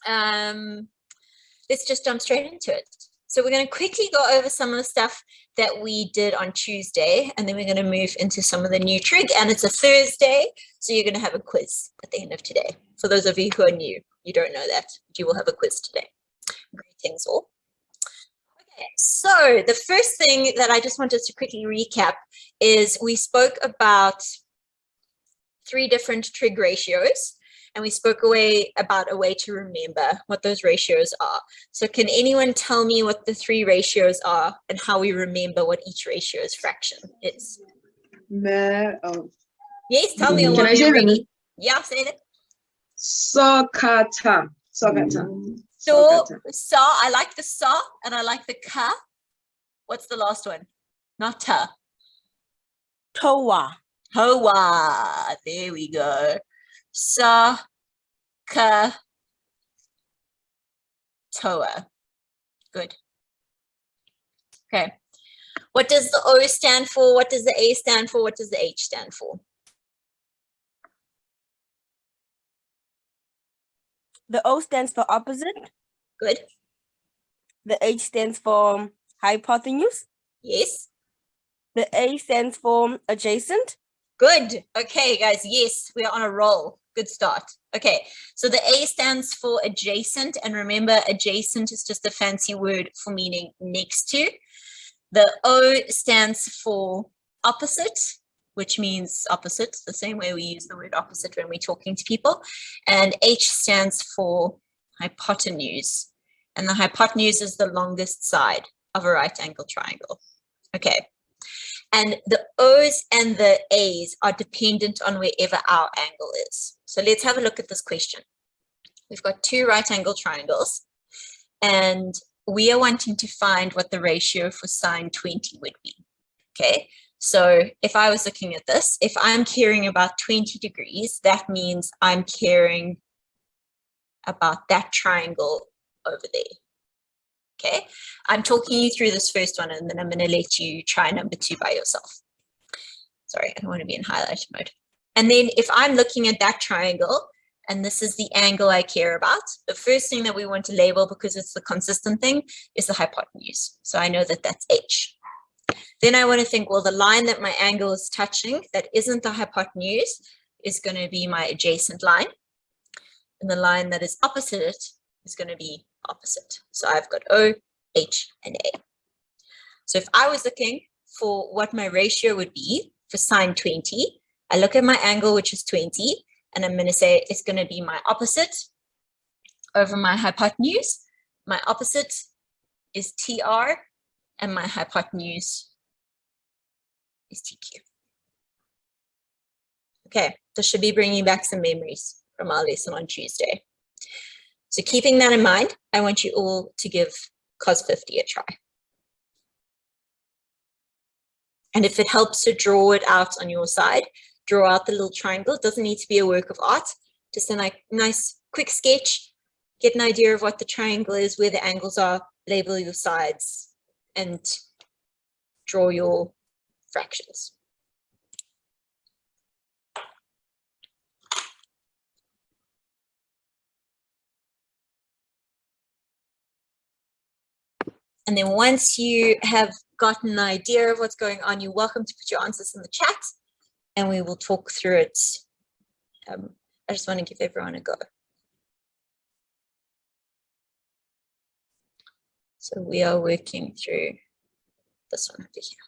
let's just jump straight into it. So we're going to quickly go over some of the stuff that we did on Tuesday, and then we're going to move into some of the new trig. And it's a Thursday, so you're going to have a quiz at the end of today. For those of you who are new, you don't know that, you will have a quiz today. Greetings all. Okay, so the first thing that I just wanted to quickly recap is we spoke about 3 different trig ratios, and we spoke about a way to remember what those ratios are. So can anyone tell me what the 3 ratios are and how we remember what each ratio's fraction is? Yes, tell me. Can I say ready. Yeah, say it. SOH CAH TOA. So, I like the sa and I like the ka. What's the last one? Not ta. TOA. TOA. There we go. SOH CAH TOA. Good. Okay. What does the O stand for? What does the A stand for? What does the H stand for? The O stands for opposite. Good. The H stands for hypotenuse. Yes. The A stands for adjacent. Good. Okay, guys. Yes, we are on a roll. Good start. Okay, so the A stands for adjacent, and remember, adjacent is just a fancy word for meaning next to. The O stands for opposite, which means opposite, the same way we use the word opposite when we're talking to people. And H stands for hypotenuse, and the hypotenuse is the longest side of a right angle triangle. Okay. And the O's and the A's are dependent on wherever our angle is. So let's have a look at this question. We've got 2 right angle triangles, and we are wanting to find what the ratio for sine 20 would be. Okay, so if I was looking at this, if I'm caring about 20 degrees, that means I'm caring about that triangle over there. Okay, I'm talking you through this first one, and then I'm going to let you try number 2 by yourself. Sorry, I don't want to be in highlight mode. And then if I'm looking at that triangle, and this is the angle I care about, the first thing that we want to label, because it's the consistent thing, is the hypotenuse. So I know that that's H. Then I want to think, well, the line that my angle is touching that isn't the hypotenuse is going to be my adjacent line. And the line that is opposite it is going to be opposite. So I've got O, H, and A. So if I was looking for what my ratio would be for sine 20, I look at my angle, which is 20, and I'm going to say it's going to be my opposite over my hypotenuse. My opposite is TR, and my hypotenuse is TQ. Okay, this should be bringing back some memories from our lesson on Tuesday. So keeping that in mind, I want you all to give cos 50 a try. And if it helps to draw it out on your side, draw out the little triangle. It doesn't need to be a work of art, just a nice quick sketch, get an idea of what the triangle is, where the angles are, label your sides, and draw your fractions. And then once you have gotten an idea of what's going on, you're welcome to put your answers in the chat, and we will talk through it. I just want to give everyone a go. So we are working through this one over here.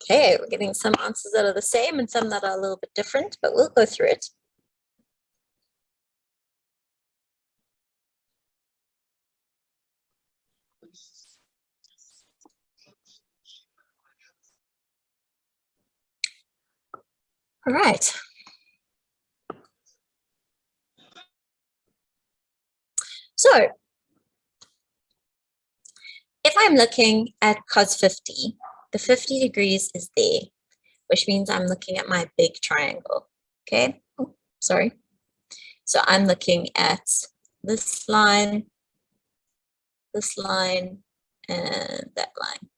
Okay, we're getting some answers that are the same and some that are a little bit different, but we'll go through it. All right. So if I'm looking at cos 50, the 50 degrees is there, which means I'm looking at my big triangle. Okay, oh, sorry. So I'm looking at this line this line, and that line.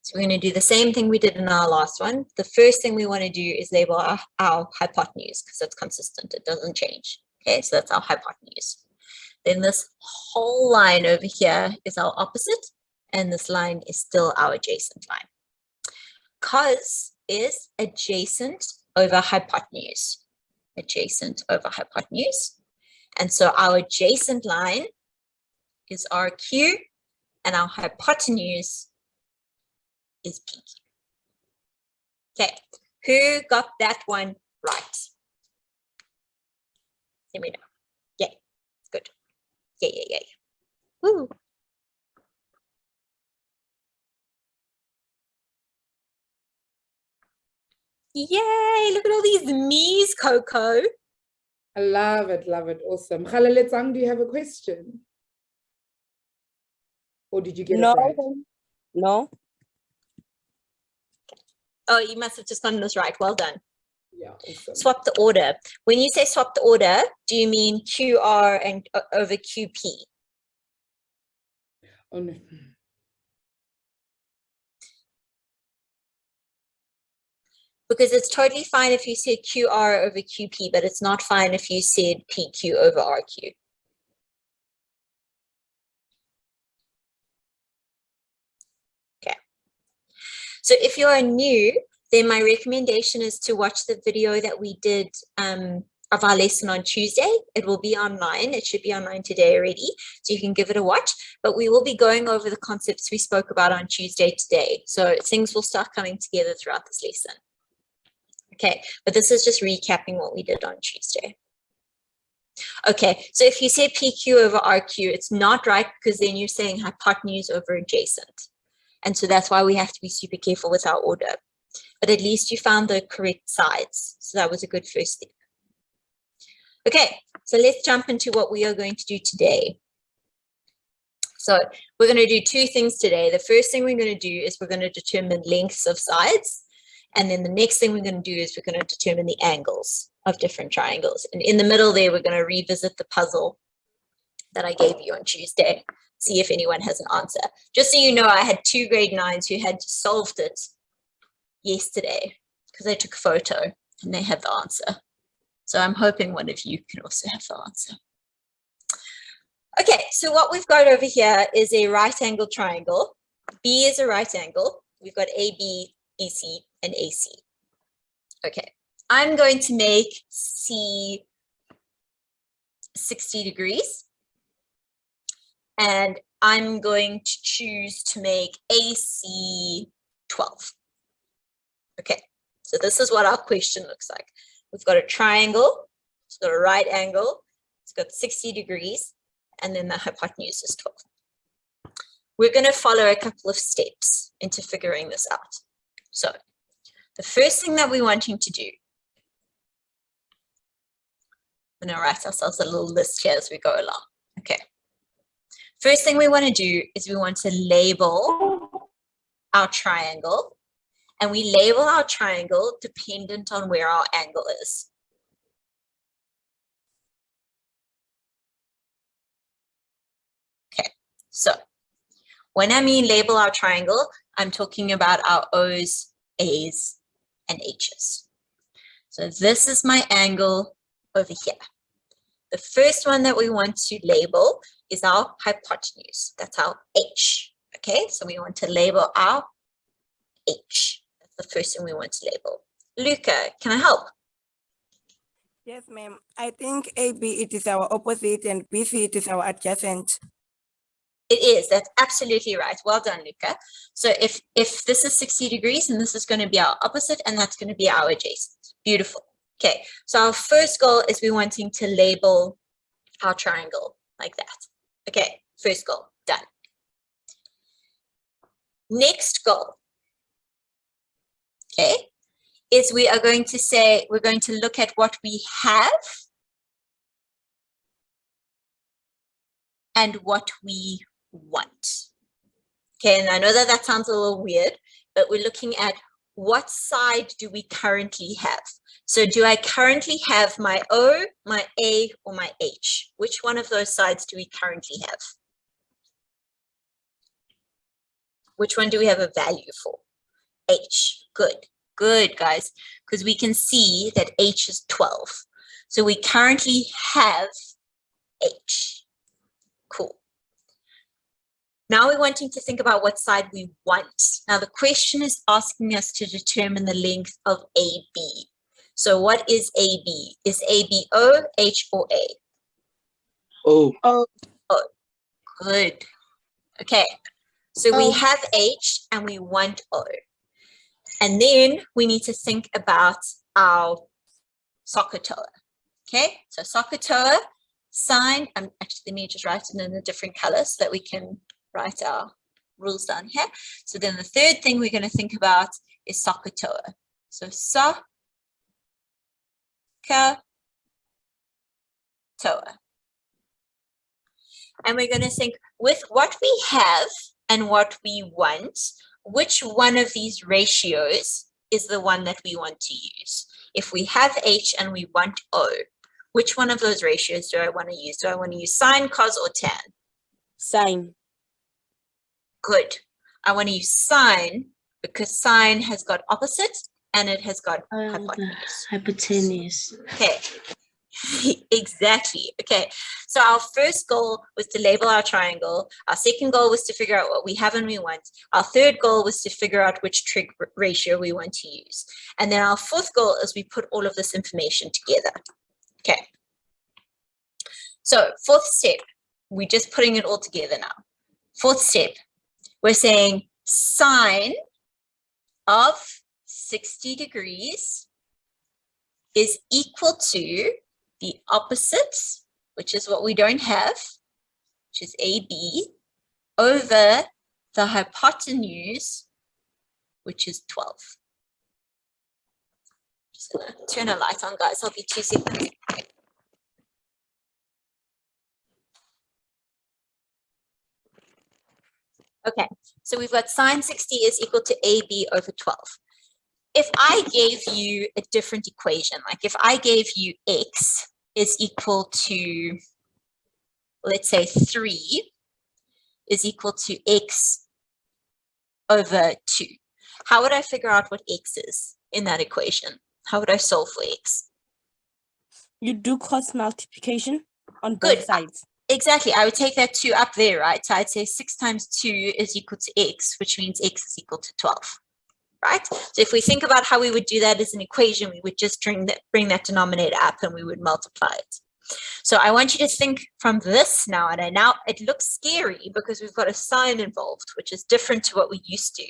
So we're going to do the same thing we did in our last one. The first thing we want to do is label our hypotenuse because it's consistent. It doesn't change. Okay, so that's our hypotenuse. Then this whole line over here is our opposite, and this line is still our adjacent line. Cos is adjacent over hypotenuse. Adjacent over hypotenuse. And so our adjacent line is RQ, and our hypotenuse is PQ. Okay, who got that one right? Let me know. Yay, good. Yay, yay, yay. Woo. Yay, look at all these me's, Coco. I love it, awesome. Khalilitsang, do you have a question? Or did you get it right? No. Oh, you must have just gotten this right. Well done. Yeah, awesome. Swap the order. When you say swap the order, do you mean QR and over QP? Oh, no. Because it's totally fine if you said QR over QP, but it's not fine if you said PQ over RQ. Okay. So if you are new, then my recommendation is to watch the video that we did of our lesson on Tuesday. It will be online. It should be online today already, so you can give it a watch. But we will be going over the concepts we spoke about on Tuesday today. So things will start coming together throughout this lesson. Okay, but this is just recapping what we did on Tuesday. Okay, so if you say PQ over RQ, it's not right because then you're saying hypotenuse over adjacent. And so that's why we have to be super careful with our order. But at least you found the correct sides. So that was a good first step. Okay, so let's jump into what we are going to do today. So we're going to do two things today. The first thing we're going to do is we're going to determine lengths of sides. And then the next thing we're going to do is we're going to determine the angles of different triangles. And in the middle there, we're going to revisit the puzzle that I gave you on Tuesday. See if anyone has an answer. Just so you know, I had 2 grade 9s who had solved it yesterday because they took a photo and they had the answer. So I'm hoping one of you can also have the answer. Okay, so what we've got over here is a right angle triangle. B is a right angle. We've got AB, BC, and AC. Okay, I'm going to make C 60 degrees. And I'm going to choose to make AC 12. Okay, so this is what our question looks like. We've got a triangle, it's got a right angle, it's got 60 degrees, and then the hypotenuse is 12. We're going to follow a couple of steps into figuring this out. So the first thing that we're wanting to do, we're going to write ourselves a little list here as we go along. Okay. First thing we want to do is we want to label our triangle, and we label our triangle dependent on where our angle is. Okay, so when I mean label our triangle, I'm talking about our O's, A's, and H's. So this is my angle over here. The first one that we want to label is our hypotenuse. That's our H. Okay, so we want to label our H. That's the first thing we want to label. Luca, can I help? Yes, ma'am. I think AB, it is our opposite, and BC, it is our adjacent. It is. That's absolutely right. Well done, Luca. So if this is 60 degrees, and this is going to be our opposite, and that's going to be our adjacent. Beautiful. Okay, so our first goal is we're wanting to label our triangle like that. Okay, first goal, done. Next goal, okay, is we are going to say, we're going to look at what we have and what we want. Okay, and I know that that sounds a little weird, but we're looking at what side do we currently have? So do I currently have my O, my A, or my H? Which one of those sides do we currently have? Which one do we have a value for? H. Good. Good, guys, because we can see that H is 12. So we currently have H. Cool. Now we're wanting to think about what side we want. Now the question is asking us to determine the length of AB. So what is AB? Is AB O, H, or A? O. O. Good. Okay. So we have H and we want O. And then we need to think about our SOH CAH TOA. Okay. So SOH CAH TOA, sine, actually let me just write it in a different color so that we can write our rules down here. So then the third thing we're going to think about is SOH CAH TOA. So SOH CAH TOA. And we're going to think with what we have and what we want, which one of these ratios is the one that we want to use? If we have H and we want O, which one of those ratios do I want to use? Do I want to use sine, cos, or tan? Sine. Good. I want to use sine because sine has got opposite and it has got hypotenuse. Hypotenuse. Okay. Exactly. Okay. So our first goal was to label our triangle. Our second goal was to figure out what we have and we want. Our third goal was to figure out which trig ratio we want to use. And then our fourth goal is we put all of this information together. Okay. So fourth step, we're just putting it all together now. Fourth step, we're saying sine of 60 degrees is equal to the opposite, which is what we don't have, which is AB, over the hypotenuse, which is 12. Just gonna turn a light on, guys. I'll be 2 seconds. Okay, so we've got sine 60 is equal to AB over 12. If I gave you a different equation, like if I gave you X is equal to, let's say 3 is equal to X over 2. How would I figure out what X is in that equation? How would I solve for X? You do cross multiplication on Good. both sides. Exactly. I would take that 2 up there, right? So I'd say 6 times 2 is equal to X, which means X is equal to 12. Right? So if we think about how we would do that as an equation, we would just bring that denominator up and we would multiply it. So I want you to think from this now, and now it looks scary because we've got a sign involved, which is different to what we used to.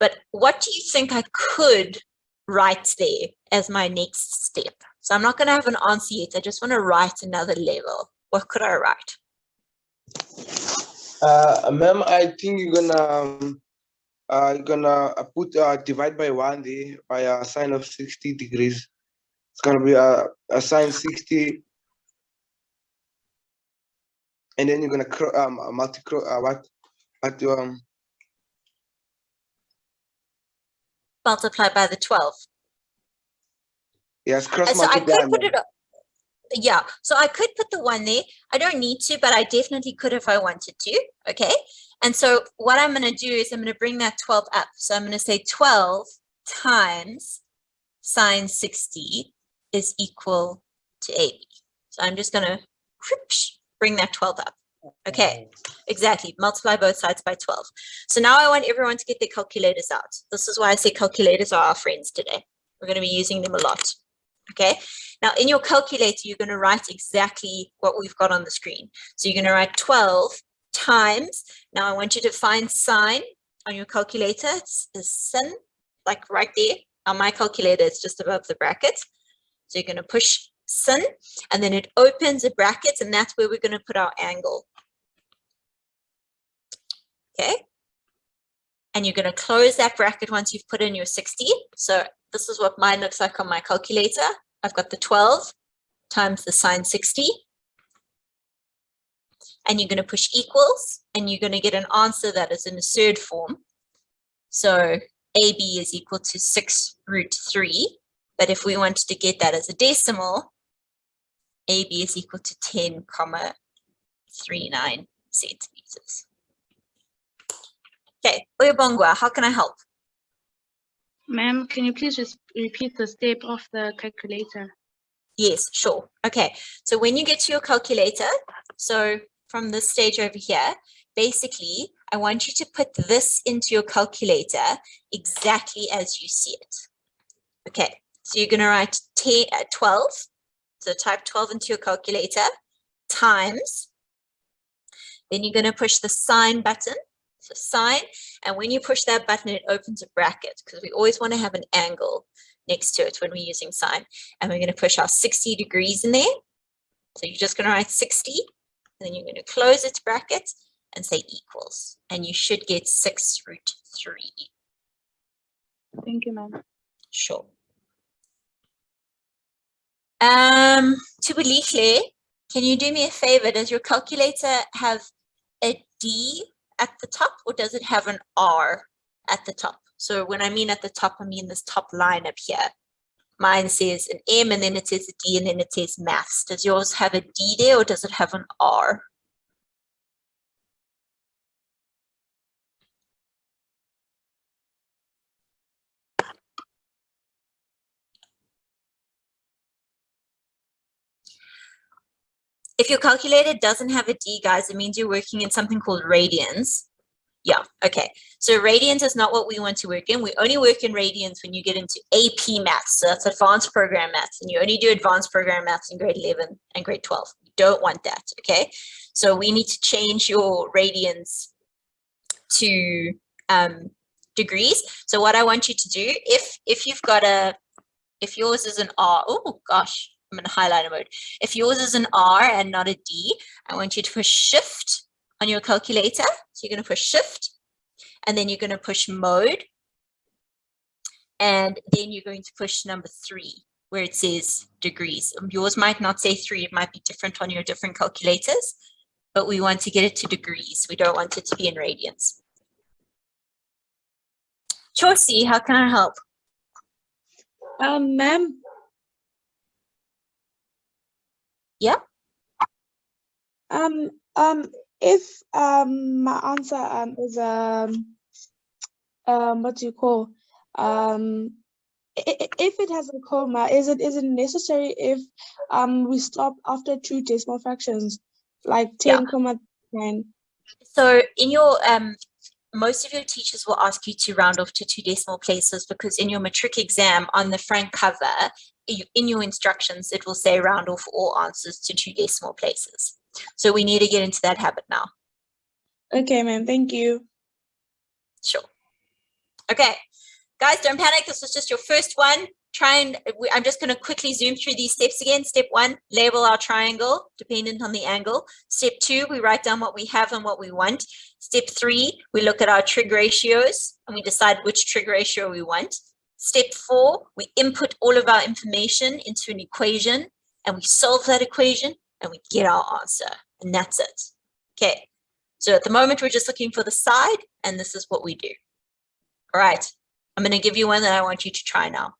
But what do you think I could write there as my next step? So I'm not going to have an answer yet. I just want to write another level. What could I write? Ma'am, I think you're gonna put divide by 1 there by a sine of 60 degrees. It's gonna be a sine 60, and then you're gonna multiply Multiply by the 12. yes, cross So I multiply. could put it, yeah, so I could put the 1 there. I don't need to, but I definitely could if I wanted to, okay? And so what I'm going to do is I'm going to bring that 12 up. So I'm going to say 12 times sine 60 is equal to 80. So I'm just going to bring that 12 up. Okay, exactly. Multiply both sides by 12. So now I want everyone to get their calculators out. This is why I say calculators are our friends today. We're going to be using them a lot. Okay, now in your calculator, you're going to write exactly what we've got on the screen. So you're going to write 12 times. Now I want you to find sine on your calculator. It's sin, like right there. On my calculator, it's just above the bracket. So you're going to push sin, and then it opens a bracket, and that's where we're going to put our angle. Okay. And you're going to close that bracket once you've put in your 60. So this is what mine looks like on my calculator. I've got the 12 times the sine 60. And you're going to push equals, and you're going to get an answer that is in a surd form. So AB is equal to 6 root 3. But if we wanted to get that as a decimal, AB is equal to 10,39 centimeters. Okay, Oyabongwa, how can I help? Ma'am, can you please just repeat the step of the calculator? Yes, sure. Okay, so when you get to your calculator, so from this stage over here, basically, I want you to put this into your calculator exactly as you see it. Okay, so you're going to write 12, so type 12 into your calculator, times, then you're going to push the sign button, so sign, and when you push that button, it opens a bracket, because we always want to have an angle next to it when we're using sign, and we're going to push our 60 degrees in there, so you're just going to write 60, and then you're going to close its bracket and say equals, and you should get 6 root 3. Thank you, ma'am. Sure. Tubalihle, can you do me a favor? Does your calculator have a D at the top, or does it have an R at the top? So when I mean at the top, I mean this top line up here. Mine says an M, and then it says a D, and then it says maths. Does yours have a D there, or does it have an R? If your calculator doesn't have a D, guys, it means you're working in something called radians. Yeah, okay. So radians is not what we want to work in. We only work in radians when you get into AP maths. So that's advanced program maths. And you only do advanced program maths in grade 11 and grade 12. You don't want that, okay? So we need to change your radians to degrees. So what I want you to do, if you've got if yours is an R, oh gosh, I'm in highlighter mode. If yours is an R and not a D, I want you to push shift on your calculator. So you're going to push shift, and then you're going to push mode, and then you're going to push number 3 where it says degrees. Yours might not say 3, it might be different on your different calculators, but we want to get it to degrees. We don't want it to be in radians. Chosi, how can I help? Ma'am, Yeah. If my answer is what do you call if it has a comma, is it necessary if we stop after 2 decimal fractions, like 10,9? So in your most of your teachers will ask you to round off to 2 decimal places, because in your matric exam on the front cover, in your instructions, it will say round off all answers to 2 decimal places. So we need to get into that habit now. Okay, ma'am, thank you. Sure. Okay, guys, don't panic. This is just your first one. I'm just going to quickly zoom through these steps again. Step 1, label our triangle dependent on the angle. Step 2, we write down what we have and what we want. Step 3, we look at our trig ratios and we decide which trig ratio we want. Step 4, we input all of our information into an equation and we solve that equation and we get our answer, and that's it. Okay, so at the moment we're just looking for the side, and this is what we do. All right, I'm going to give you one that I want you to try now.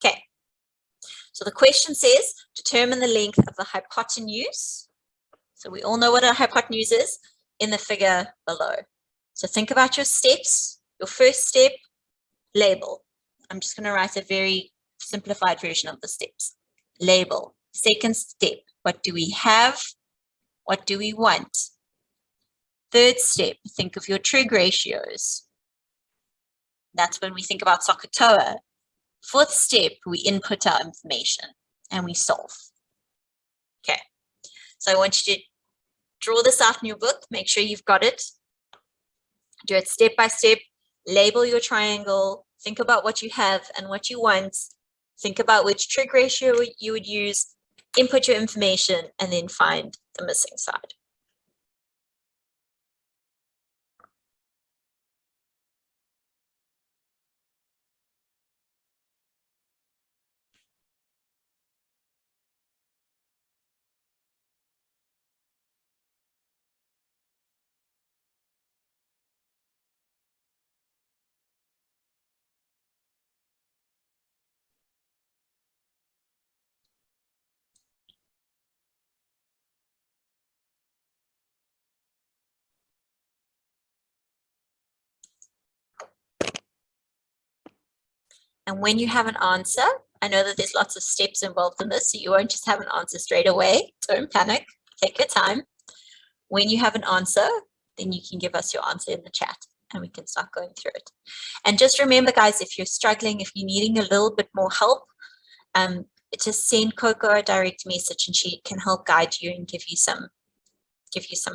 Okay, so the question says, determine the length of the hypotenuse. So we all know what a hypotenuse is in the figure below. So think about your steps. Your first step, label. I'm just going to write a very simplified version of the steps. Label. Second step, what do we have? What do we want? Third step, think of your trig ratios. That's when we think about SOH CAH TOA. Fourth step, we input our information and we solve. Okay, so I want you to draw this out in your book. Make sure you've got it. Do it step by step. Label your triangle. Think about what you have and what you want. Think about which trig ratio you would use. Input your information and then find the missing side. And when you have an answer, I know that there's lots of steps involved in this, so you won't just have an answer straight away. Don't panic. Take your time. When you have an answer, then you can give us your answer in the chat and we can start going through it. And just remember, guys, if you're struggling, if you're needing a little bit more help, just send Coco a direct message and she can help guide you and give you some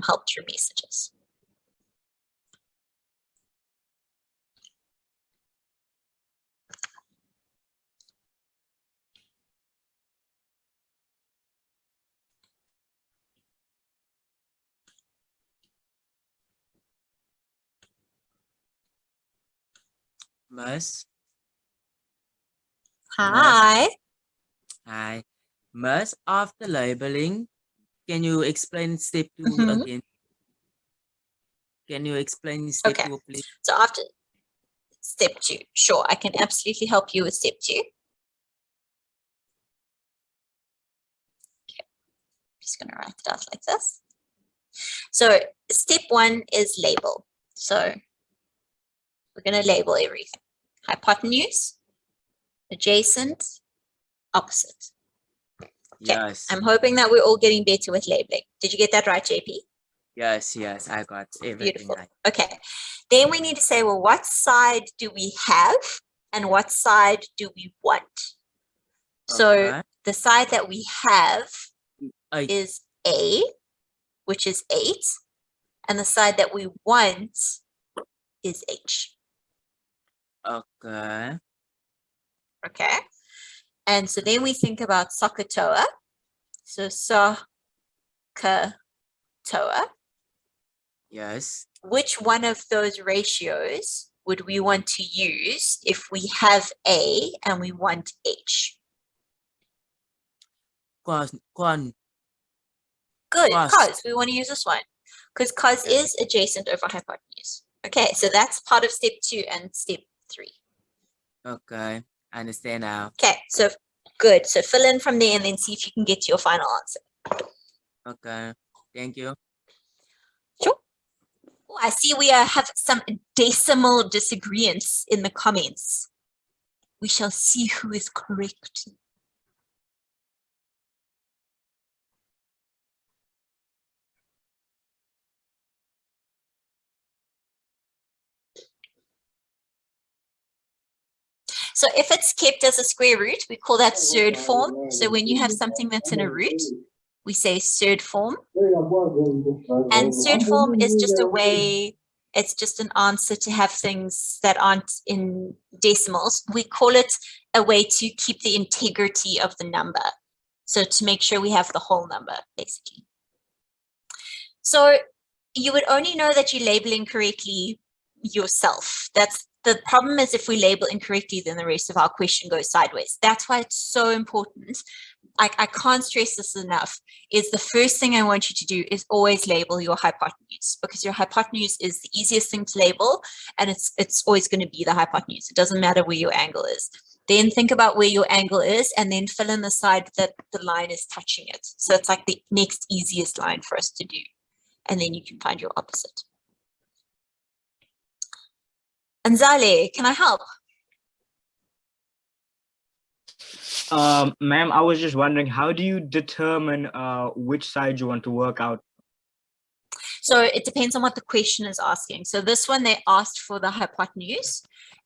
help through messages. Miss. Hi. Hi. Miss, after labeling, can you explain step 2 again? Can you explain step 2, please? So after step 2, sure, I can absolutely help you with step 2. Okay. I'm just going to write it out like this. So step 1 is label. So we're going to label everything. Hypotenuse, adjacent, opposite. Okay. Yes. I'm hoping that we're all getting better with labeling. Did you get that right, JP? Yes, I got everything Beautiful. right. Okay. Then we need to say, well, what side do we have and what side do we want? So the side that we have is A, which is 8, and the side that we want is H. Okay. Okay. And so then we think about SOH CAH TOA. So SOH CAH TOA. Yes. Which one of those ratios would we want to use if we have A and we want H? Cos. Good, cos. We want to use this one because cos is adjacent over hypotenuse. Okay, so that's part of step 2 and step 3. Okay, I understand now. Okay, so good. So fill in from there and then see if you can get to your final answer. Okay, thank you. Sure. Oh, I see we have some decimal disagreements in the comments. We shall see who is correct. So if it's kept as a square root, we call that surd form. So when you have something that's in a root, we say surd form. And surd form is just a way, it's just an answer to have things that aren't in decimals. We call it a way to keep the integrity of the number. So to make sure we have the whole number, basically. So you would only know that you're labeling correctly yourself. That's the problem. Is if we label incorrectly, then the rest of our question goes sideways. That's why it's so important. I can't stress this enough, is the first thing I want you to do is always label your hypotenuse, because your hypotenuse is the easiest thing to label, and it's always going to be the hypotenuse. It doesn't matter where your angle is. Then think about where your angle is and then fill in the side that the line is touching it. So it's like the next easiest line for us to do. And then you can find your opposite. Anzale, can I help? Ma'am, I was just wondering, how do you determine which side you want to work out? So it depends on what the question is asking. So this one, they asked for the hypotenuse.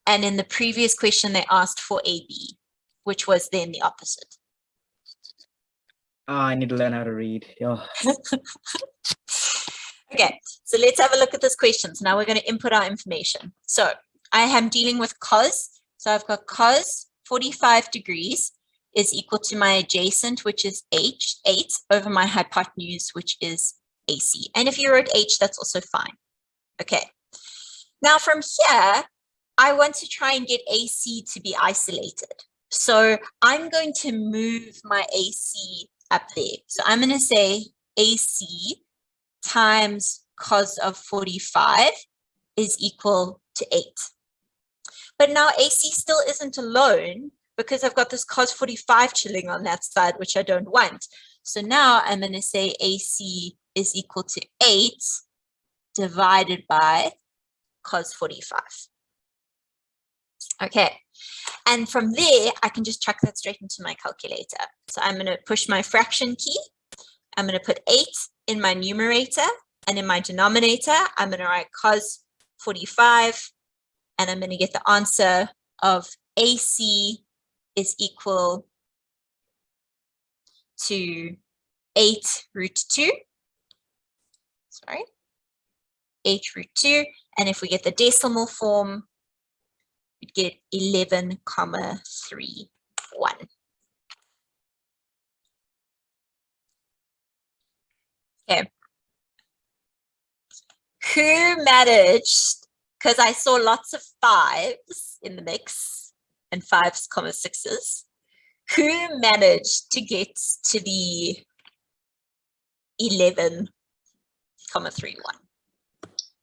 And in the previous question, they asked for AB, which was then the opposite. I need to learn how to read. Yeah. Okay, so let's have a look at this question. So now we're going to input our information. So I am dealing with cos. So I've got cos 45 degrees is equal to my adjacent, which is 8 over my hypotenuse, which is AC. And if you wrote H, that's also fine. Okay. Now from here, I want to try and get AC to be isolated. So I'm going to move my AC up there. So I'm going to say AC times cos of 45 is equal to 8. But now AC still isn't alone because I've got this cos 45 chilling on that side, which I don't want. So now I'm going to say AC is equal to 8 divided by cos 45. Okay, And from there, I can just chuck that straight into my calculator. So I'm going to push my fraction key. I'm going to put 8 in my numerator, and in my denominator, I'm going to write cos 45, and I'm going to get the answer of AC is equal to 8 root 2. Sorry, 8 root 2. And if we get the decimal form, we'd get 11,31. Okay. Who managed, because I saw lots of 5s in the mix and 5s, 6s, who managed to get to the 11,31?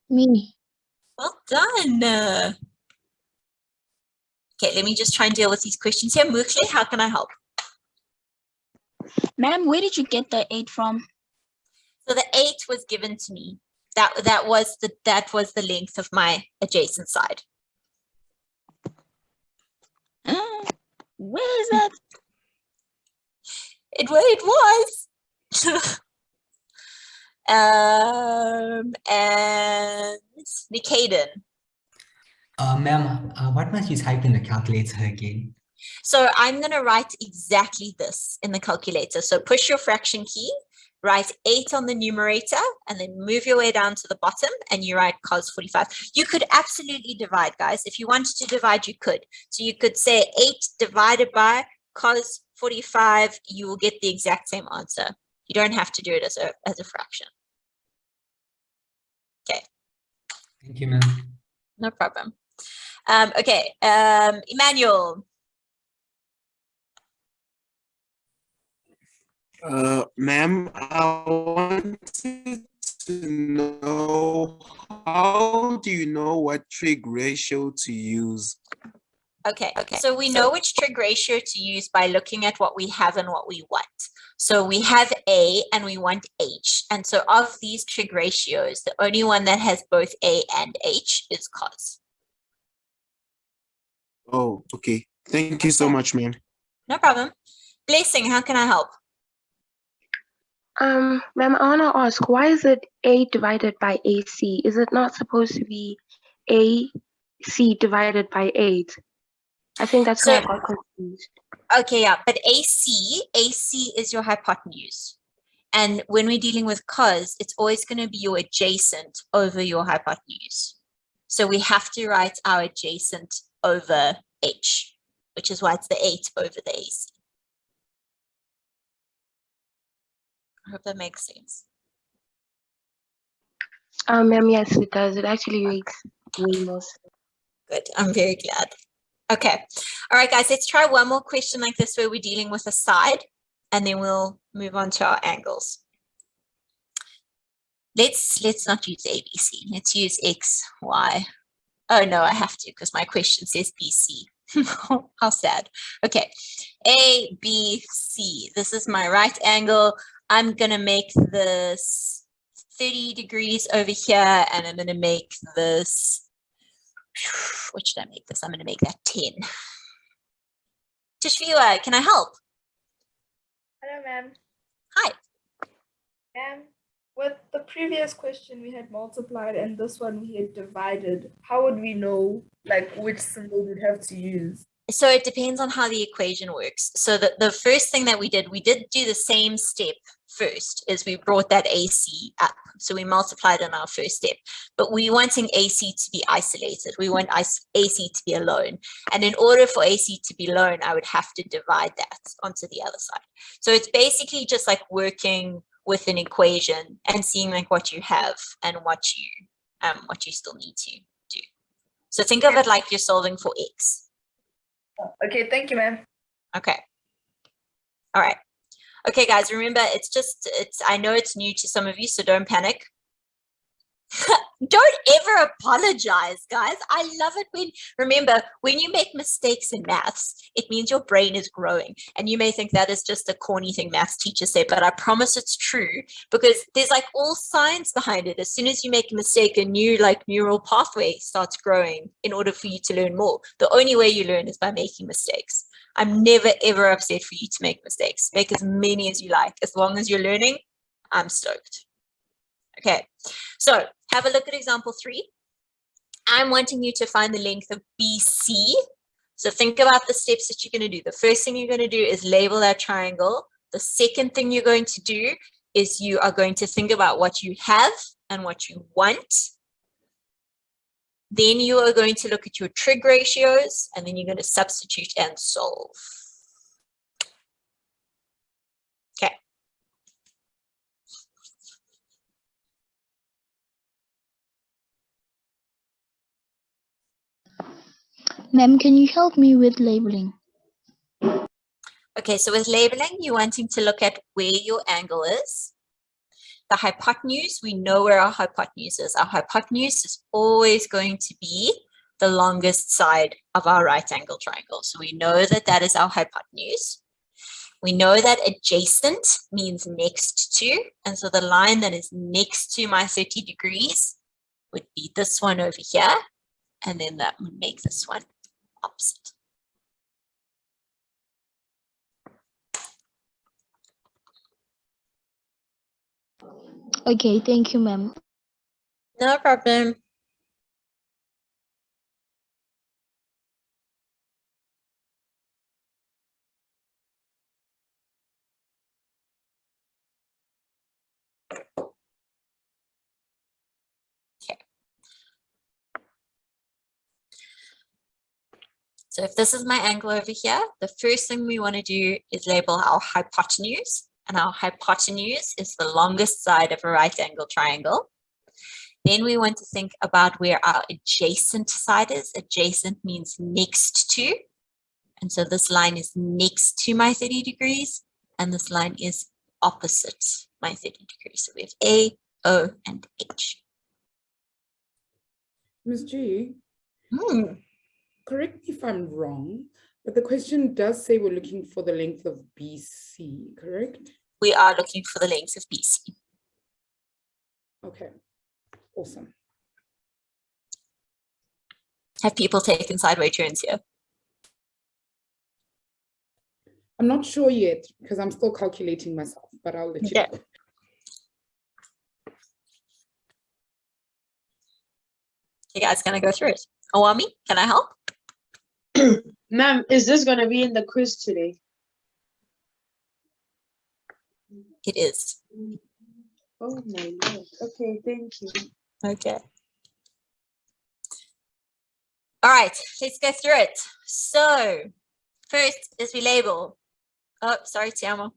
Me. Well done. Okay, let me just try and deal with these questions here. Mukhle, how can I help? Ma'am, where did you get the 8 from? So the 8 was given to me. That was the length of my adjacent side. Where is that? It was. And Nikaden. Ma'am, what must you type in the calculator again? So I'm going to write exactly this in the calculator. So push your fraction key, write 8 on the numerator, and then move your way down to the bottom, and you write cos 45. You could absolutely divide, guys. If you wanted to divide, you could. So you could say 8 divided by cos 45, you will get the exact same answer. You don't have to do it as a fraction. Okay. Thank you, ma'am. No problem. Okay, Emmanuel. Ma'am, I wanted to know, how do you know what trig ratio to use? Okay, so we know which trig ratio to use by looking at what we have and what we want. So we have A and we want H. And so of these trig ratios, the only one that has both A and H is cos. Oh, okay. Thank you so much, ma'am. No problem. Blessing, how can I help? Ma'am, I want to ask, why is it A divided by AC? Is it not supposed to be AC divided by 8? I think that's why I got confused. Okay, yeah, but AC is your hypotenuse. And when we're dealing with cos, it's always going to be your adjacent over your hypotenuse. So we have to write our adjacent over H, which is why it's the 8 over the AC. I hope that makes sense. Ma'am, yes, it does. It actually makes way more sense. Good, I'm very glad. Okay, all right, guys, let's try one more question like this where we're dealing with a side, and then we'll move on to our angles. Let's not use ABC. Let's use X, Y. Oh no, I have to because my question says BC. How sad. Okay, A, B, C. This is my right angle. I'm gonna make this 30 degrees over here, and I'm gonna make this, what should I make this? I'm gonna make that 10. Tishviwa, can I help? Hello, ma'am. Hi. With the previous question we had multiplied and this one we had divided, how would we know like which symbol we'd have to use? So it depends on how the equation works. So the first thing that we did do the same step first, is we brought that AC up. So we multiplied on our first step, but we're wanting AC to be isolated. We want AC to be alone. And in order for AC to be alone, I would have to divide that onto the other side. So it's basically just like working with an equation and seeing like what you have and what you still need to do. So think of it like you're solving for X. Okay, thank you, ma'am. Okay. All right. Okay, guys, remember, I know it's new to some of you, so don't panic. Don't ever apologize, guys. I love it when, remember, when you make mistakes in maths, it means your brain is growing. And you may think that is just a corny thing maths teachers say, but I promise it's true because there's like all science behind it. As soon as you make a mistake, a new like neural pathway starts growing in order for you to learn more. The only way you learn is by making mistakes. I'm never, ever upset for you to make mistakes. Make as many as you like. As long as you're learning, I'm stoked. Okay, so have a look at example 3. I'm wanting you to find the length of BC. So think about the steps that you're going to do. The first thing you're going to do is label that triangle. The second thing you're going to do is you are going to think about what you have and what you want. Then you are going to look at your trig ratios, and then you're going to substitute and solve. Okay. Ma'am, can you help me with labeling? Okay, so with labeling, you're wanting to look at where your angle is. The hypotenuse, we know where our hypotenuse is. Our hypotenuse is always going to be the longest side of our right angle triangle. So we know that that is our hypotenuse. We know that adjacent means next to. And so the line that is next to my 30 degrees would be this one over here. And then that would make this one opposite. Okay, thank you, ma'am. No problem. Okay. So if this is my angle over here, the first thing we want to do is label our hypotenuse. And our hypotenuse is the longest side of a right angle triangle. Then we want to think about where our adjacent side is. Adjacent means next to. And so this line is next to my 30 degrees. And this line is opposite my 30 degrees. So we have A, O, and H. Ms. G, correct me if I'm wrong, but the question does say we're looking for the length of BC, correct? We are looking for the length of BC. Okay, awesome. Have people taken sideways turns here? I'm not sure yet because I'm still calculating myself, but I'll let you know. You guys gonna go through it? Awami, can I help? Ma'am, is this gonna be in the quiz today? It is. Oh my Lord. Okay, thank you. Okay. All right, let's go through it. So first is we label. Oh, sorry, Tiamo.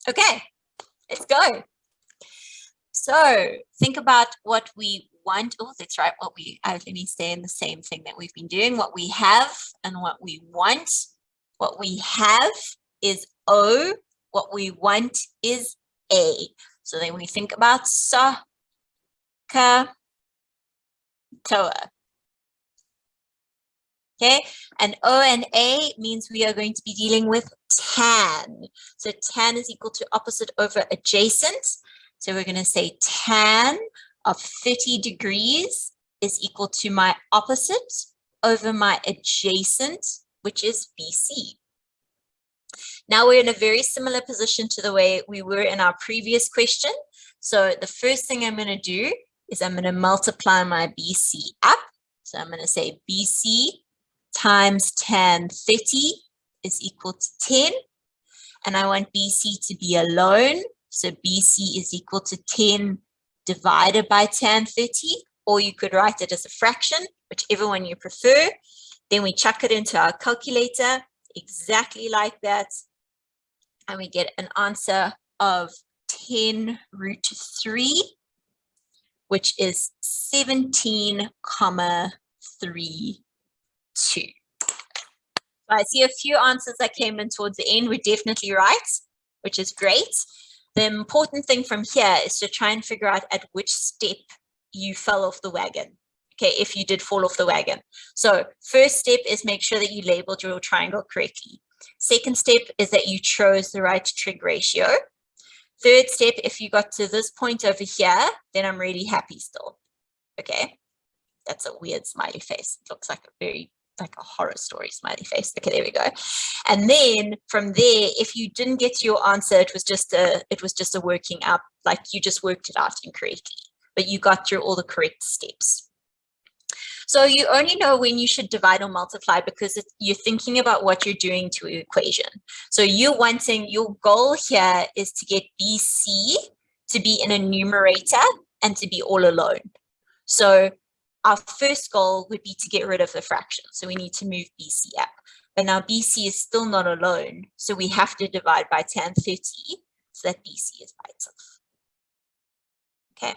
Okay, let's go. So think about what we want. Oh, that's right. What we let me stay in the same thing that we've been doing. What we have and what we want. What we have is O. What we want is A. So then we think about SOH CAH TOA. Okay, and O and A means we are going to be dealing with tan. So tan is equal to opposite over adjacent. So we're going to say tan of 30 degrees is equal to my opposite over my adjacent, which is BC. Now we're in a very similar position to the way we were in our previous question. So the first thing I'm going to do is I'm going to multiply my BC up. So I'm going to say BC times tan 30 is equal to 10. And I want BC to be alone. So BC is equal to 10 divided by tan 30, or you could write it as a fraction, whichever one you prefer. Then we chuck it into our calculator, exactly like that. And we get an answer of 10 root 3, which is 17,32. So I see a few answers that came in towards the end were definitely right, which is great. The important thing from here is to try and figure out at which step you fell off the wagon. Okay, if you did fall off the wagon. So first step is make sure that you labeled your triangle correctly. Second step is that you chose the right trig ratio. Third step, if you got to this point over here, then I'm really happy still. Okay, that's a weird smiley face. It looks like a horror story smiley face. Okay, there we go. And then from there, if you didn't get to your answer, it was just a working up, like you just worked it out incorrectly, but you got through all the correct steps. So you only know when you should divide or multiply because you're thinking about what you're doing to an equation. So your goal here is to get BC to be in a numerator and to be all alone. So our first goal would be to get rid of the fraction. So we need to move BC up. But now BC is still not alone. So we have to divide by tan 30 so that BC is by itself. Okay.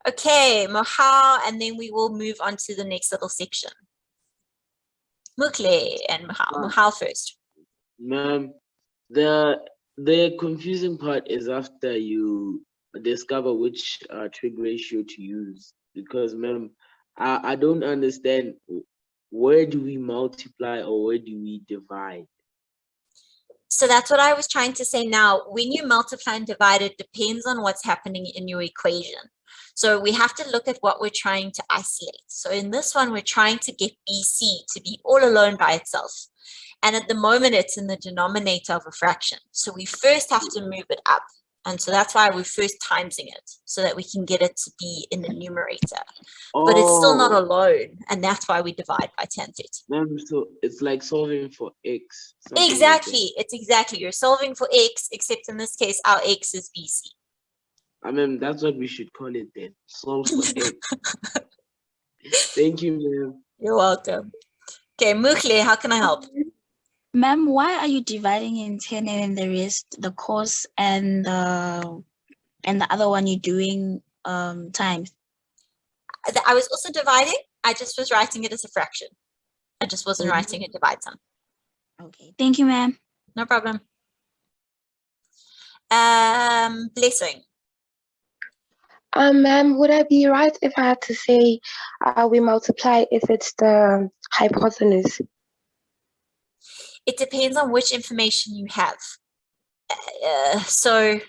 Okay, Mohal, and then we will move on to the next little section. Mukle and Mohal. Mohal first. Ma'am, the confusing part is after you discover which trig ratio to use. Because, ma'am, I don't understand, where do we multiply or where do we divide? So that's what I was trying to say now. When you multiply and divide, it depends on what's happening in your equation. So we have to look at what we're trying to isolate. So in this one, we're trying to get BC to be all alone by itself. And at the moment, it's in the denominator of a fraction. So we first have to move it up. And so that's why we're first timesing it, so that we can get it to be in the numerator. But it's still not alone. And that's why we divide by tan 30. Ma'am, so it's like solving for x. Exactly. It's exactly. You're solving for x, except in this case, our x is BC. I mean, that's what we should call it then. Solve for x. Thank you, ma'am. You're welcome. Okay, Mukle, how can I help? Ma'am, why are you dividing in 10 and then the rest, the course and the other one you're doing times? I was also dividing. I just was writing it as a fraction. I just wasn't writing a divide sum. Okay, thank you, ma'am. No problem. Blessing. Ma'am, would I be right if I had to say we multiply if it's the hypotenuse? It depends on which information you have. So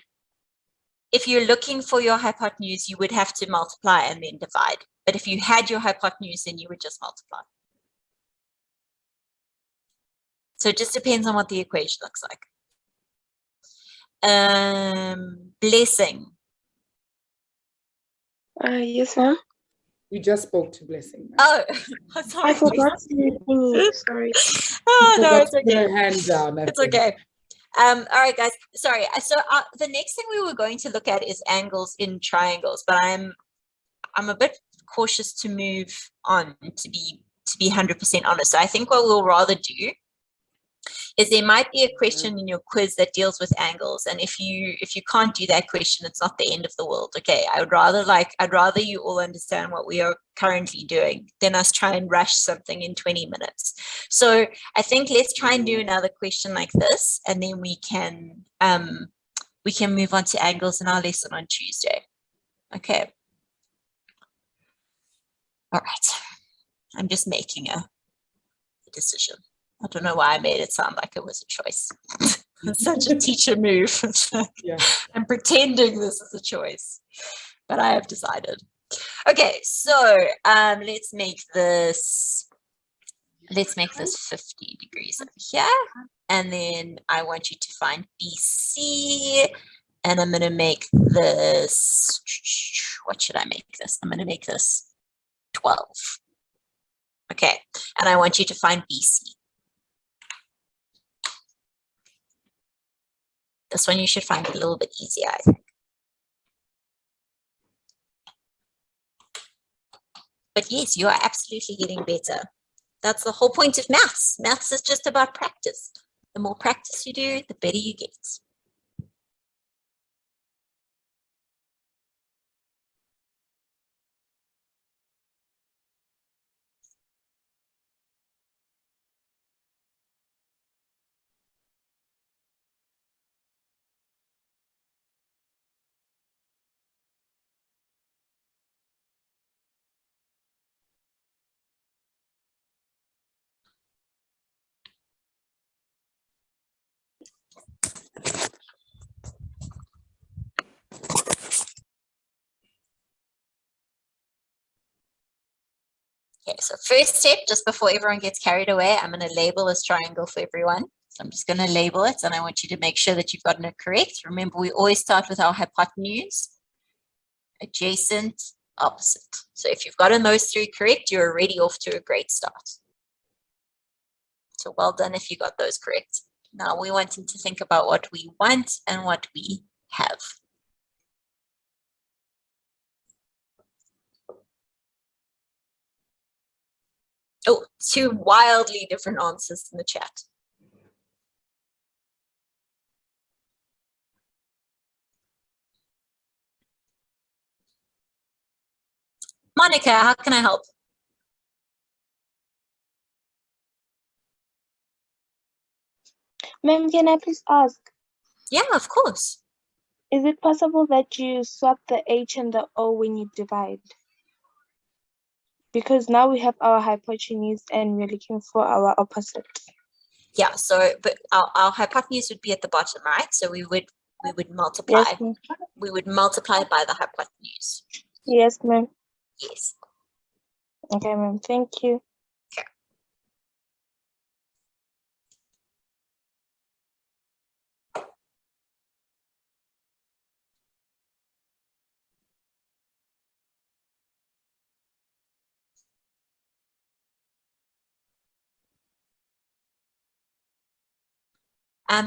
if you're looking for your hypotenuse, you would have to multiply and then divide. But if you had your hypotenuse, then you would just multiply. So it just depends on what the equation looks like. Blessing. Yes, ma'am. We just spoke to Blessing. Oh, sorry. I forgot to. Sorry. Oh, no, it's okay. Her hand down. It's okay. All right, guys. Sorry. So the next thing we were going to look at is angles in triangles, but I'm a bit cautious to move on to be 100% honest. So I think what we'll rather do is there might be a question in your quiz that deals with angles, and if you can't do that question, it's not the end of the world. Okay, I'd rather you all understand what we are currently doing than us try and rush something in 20 minutes. So I think let's try and do another question like this, and then we can move on to angles in our lesson on Tuesday. Okay. All right. I'm just making a decision. I don't know why I made it sound like it was a choice. It's such a teacher move. Yeah. I'm pretending this is a choice, but I have decided. Okay, so let's make this 50 degrees over here, and then I want you to find BC, and I'm going to make this, what should I make this? I'm going to make this 12. Okay, and I want you to find BC. This one you should find a little bit easier, I think. But yes, you are absolutely getting better. That's the whole point of maths. Maths is just about practice. The more practice you do, the better you get. Okay, so first step, just before everyone gets carried away, I'm going to label this triangle for everyone. So I'm just going to label it, and I want you to make sure that you've gotten it correct. Remember, we always start with our hypotenuse, adjacent, opposite. So if you've gotten those three correct, you're already off to a great start. So well done if you got those correct. Now we want to think about what we want and what we have. Oh, two wildly different answers in the chat. Monica, how can I help? Ma'am, can I please ask? Yeah, of course. Is it possible that you swap the H and the O when you divide? Because now we have our hypotenuse and we're looking for our opposite. Yeah, so but our hypotenuse would be at the bottom, right? So we would multiply. Yes, ma'am. We would multiply by the hypotenuse. Yes, ma'am. Yes. Okay, ma'am. Thank you. Okay.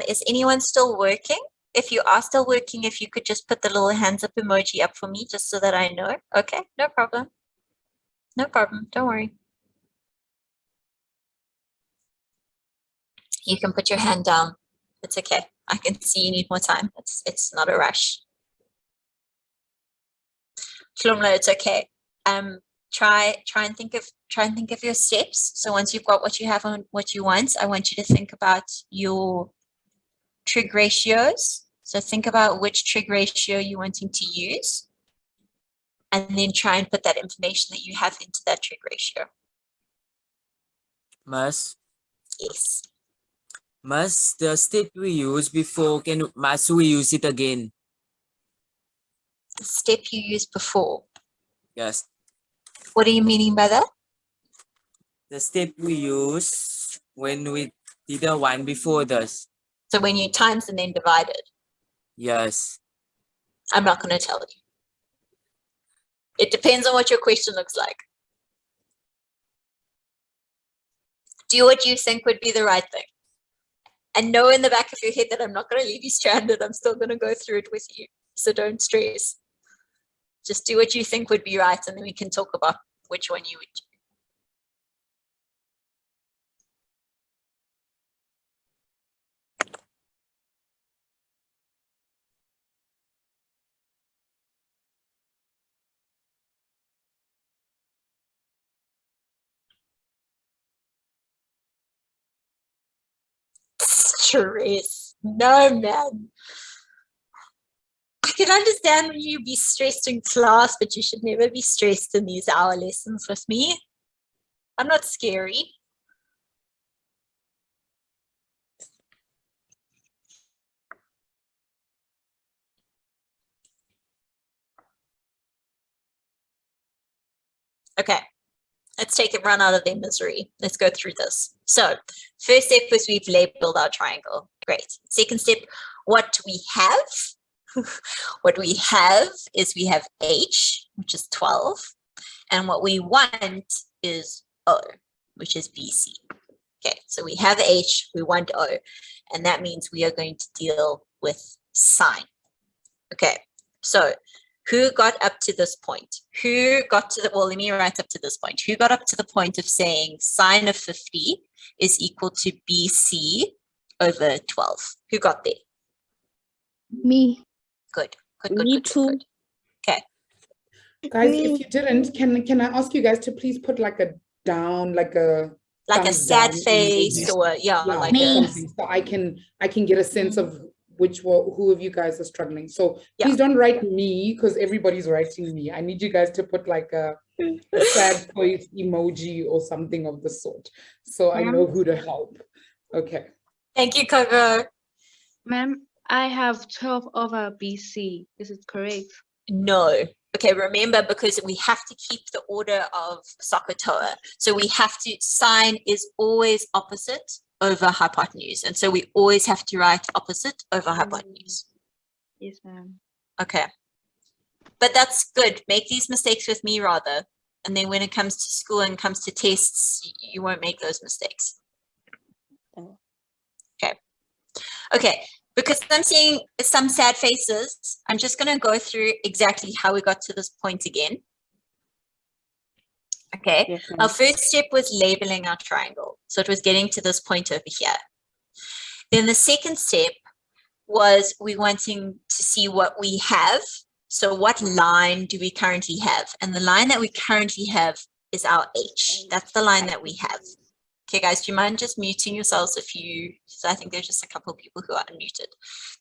Is anyone still working? If you are still working, if you could just put the little hands up emoji up for me, just so that I know. Okay, no problem. No problem, don't worry. You can put your hand down. It's okay. I can see you need more time. It's not a rush. Shlomla, it's okay. Try and think of your steps. So once you've got what you have on what you want, I want you to think about your trig ratios. So think about which trig ratio you're wanting to use, and then try and put that information that you have into that trig ratio. Miss, Yes. Miss, the step we used before, must we use it again? The step you used before. Yes. What are you meaning by that? The step we used when we did the one before this. So when you times and then divided. Yes. I'm not going to tell you. It depends on what your question looks like. Do what you think would be the right thing. And know in the back of your head that I'm not going to leave you stranded. I'm still going to go through it with you. So don't stress. Just do what you think would be right, and then we can talk about which one you would do. Stress. No, man. I can understand when you be stressed in class, but you should never be stressed in these hour lessons with me. I'm not scary. Okay, let's take it run out of their misery. Let's go through this. So first step was we've labeled our triangle. Great. Second step, what we have. What we have is we have H, which is 12. And what we want is O, which is BC. Okay, so we have H, we want O. And that means we are going to deal with sine. Okay, so who got up to this point? Who got to the, well, let me write up to this point. Who got up to the point of saying sine of 50 is equal to BC over 12? Who got there? Me. Good, good, good, Me good, too. good. Okay. Guys, if you didn't, can I ask you guys to please put like a down, like a thumbs sad down face emoji? or like something, so I can get a sense of who of you guys are struggling. So please don't write me, because everybody's writing me. I need you guys to put like a sad face emoji or something of the sort, so I know who to help. Okay. Thank you, Coco. Ma'am, I have 12 over BC. Is it correct? No. Okay, remember, because we have to keep the order of SOH CAH TOA. So we have to, sine is always opposite over hypotenuse. And so we always have to write opposite over hypotenuse. Yes, ma'am. Okay. But that's good. Make these mistakes with me rather. And then when it comes to school and comes to tests, you won't make those mistakes. Okay. Okay. Because I'm seeing some sad faces, I'm just going to go through exactly how we got to this point again. Okay, yes, our first step was labeling our triangle. So it was getting to this point over here. Then the second step was we wanting to see what we have. So what line do we currently have? And the line that we currently have is our H. That's the line that we have. Okay, guys, do you mind just muting yourselves if you, so I think there's just a couple of people who are unmuted.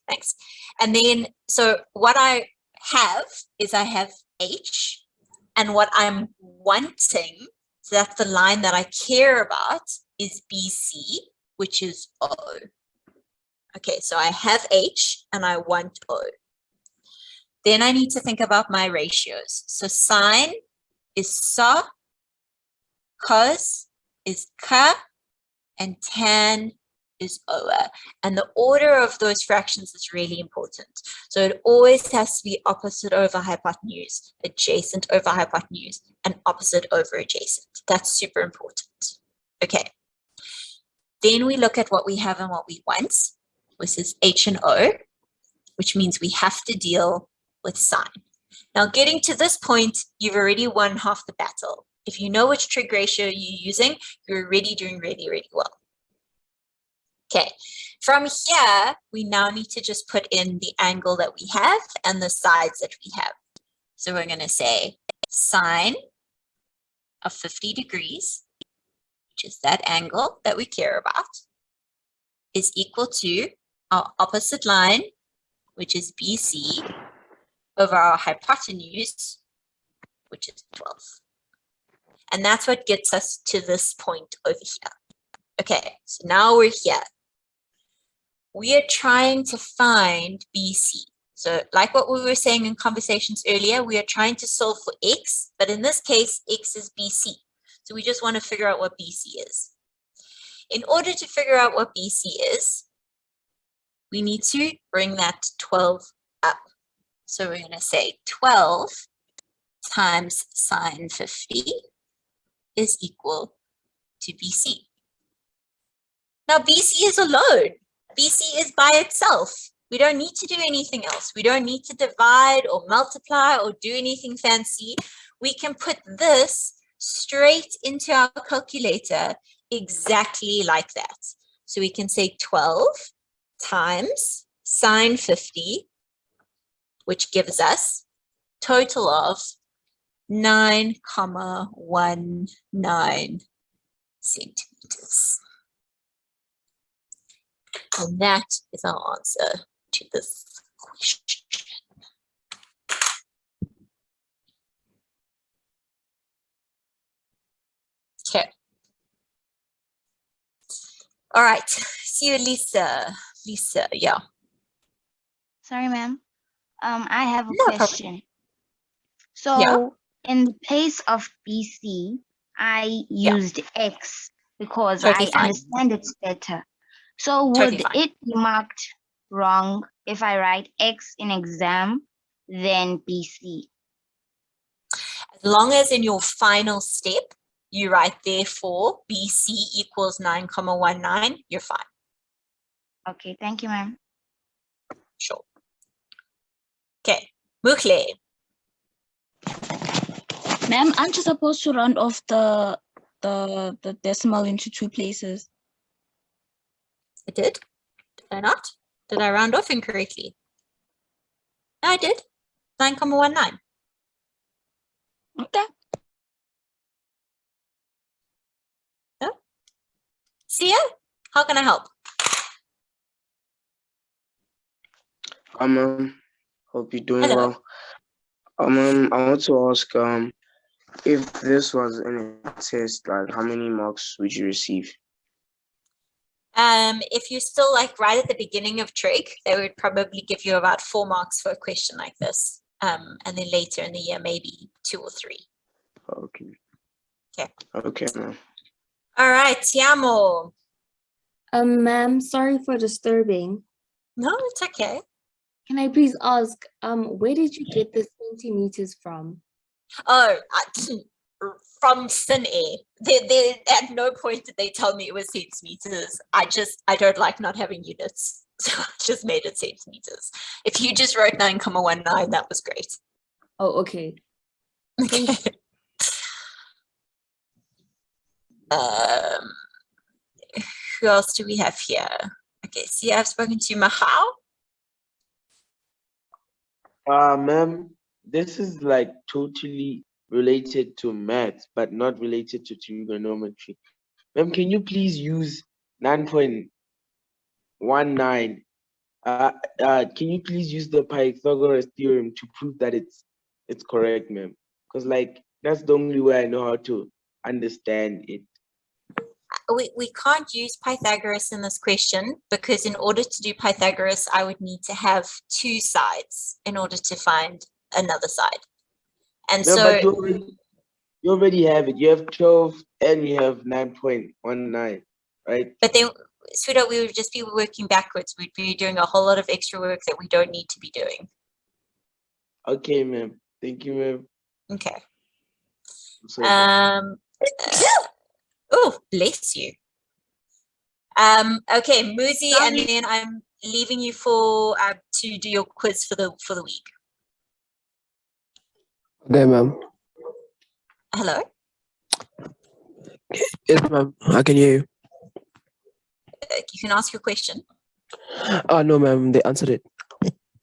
Thanks. And then, so what I have is I have H, and what I'm wanting, so that's the line that I care about, is BC, which is O. Okay, so I have H and I want O. Then I need to think about my ratios. So sine is SOH, cos is CAH, and tan is OA. And the order of those fractions is really important. So it always has to be opposite over hypotenuse, adjacent over hypotenuse, and opposite over adjacent. That's super important. Okay. Then we look at what we have and what we want, which is H and O, which means we have to deal with sine. Now, getting to this point, you've already won half the battle. If you know which trig ratio you're using, you're already doing really, really well. Okay, from here, we now need to just put in the angle that we have and the sides that we have. So we're going to say sine of 50 degrees, which is that angle that we care about, is equal to our opposite line, which is BC, over our hypotenuse, which is 12. And that's what gets us to this point over here. Okay, so now we're here. We are trying to find BC. So like what we were saying in conversations earlier, we are trying to solve for X, but in this case, X is BC. So we just want to figure out what BC is. In order to figure out what BC is, we need to bring that 12 up. So we're going to say 12 times sine 50 is equal to BC. Now BC is alone. BC is by itself. We don't need to do anything else. We don't need to divide or multiply or do anything fancy. We can put this straight into our calculator exactly like that. So we can say 12 times sine 50, which gives us total of 9,19 centimeters. And that is our answer to this question. Okay. All right. See you, Lisa. Lisa, yeah. Sorry, ma'am. I have a No question. So in the place of BC, I used X because Totally I fine. understand it's better. So would it be marked wrong if I write X in exam, then BC? As long as in your final step, you write therefore BC equals 9,19, you're fine. Okay, thank you, ma'am. Sure. Okay, Mukle. Ma'am, aren't you supposed to round off the decimal into 2 places? I did. Did I not? Did I round off incorrectly? No, I did. 9,19. Okay. Yeah. Sia, how can I help? Hope you're doing Hello. well. I want to ask, if this was in a test, like how many marks would you receive? If you're still like right at the beginning of trig, they would probably give you about 4 marks for a question like this. And then later in the year, maybe 2 or 3. Okay. Okay. Okay, ma'am. All right, Tiamo. Ma'am, sorry for disturbing. No, it's okay. Can I please ask, where did you get the centimeters from? Oh, from thin air. They at no point did they tell me it was centimeters. I don't like not having units. So I just made it centimeters. If you just wrote 9,19, that was great. Oh, okay. Okay. Who else do we have here? Okay, see, I've spoken to Mahal. Ma'am, this is like totally related to math, but not related to trigonometry. Ma'am, can you please use 9.19? Can you please use the Pythagoras theorem to prove that it's correct, ma'am? Because like that's the only way I know how to understand it. We can't use Pythagoras in this question because in order to do Pythagoras, I would need to have 2 sides in order to find another side. And No, so but you already have it. You have 12 and you have 9.19, right? but then, sweetheart, we would just be working backwards. We'd be doing a whole lot of extra work that we don't need to be doing. Okay, ma'am. Thank you, ma'am. Okay. So Oh, bless you. Okay, Muzi, and then I'm leaving you for to do your quiz for the week. Okay, ma'am. Hello. Yes, ma'am. I can hear you. You can ask your question. Oh, no, ma'am. They answered it.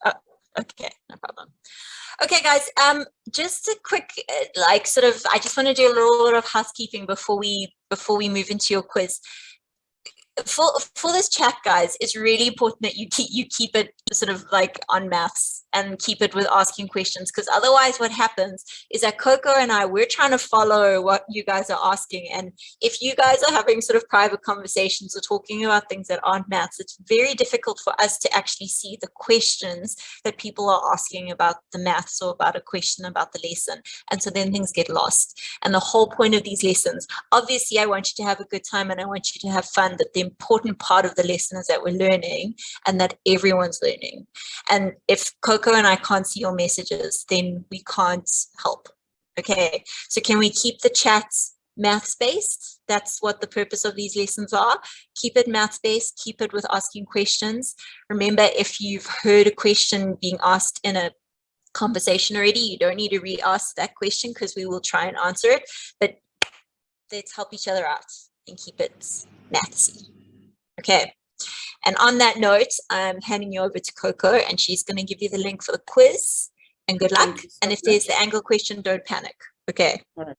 Oh, okay, no problem. Okay, guys. Just a quick, I just want to do a little bit of housekeeping before we move into your quiz. For this chat, guys, it's really important that you keep it sort of like on maths and keep it with asking questions, because otherwise what happens is that Coco and we're trying to follow what you guys are asking, and if you guys are having sort of private conversations or talking about things that aren't maths, it's very difficult for us to actually see the questions that people are asking about the maths or about a question about the lesson, and so then things get lost. And the whole point of these lessons, obviously I want you to have a good time and I want you to have fun, but the important part of the lesson is that we're learning and that everyone's learning. And if Coco and I can't see your messages, then we can't help. Okay, so can we keep the chats maths-based? That's what the purpose of these lessons are. Keep it maths-based, keep it with asking questions. Remember, if you've heard a question being asked in a conversation already, you don't need to re-ask that question because we will try and answer it, but let's help each other out and keep it mathsy. Okay, and on that note, I'm handing you over to Coco and she's going to give you the link for the quiz, and good luck. And if there's the angle question, don't panic. Okay. All right.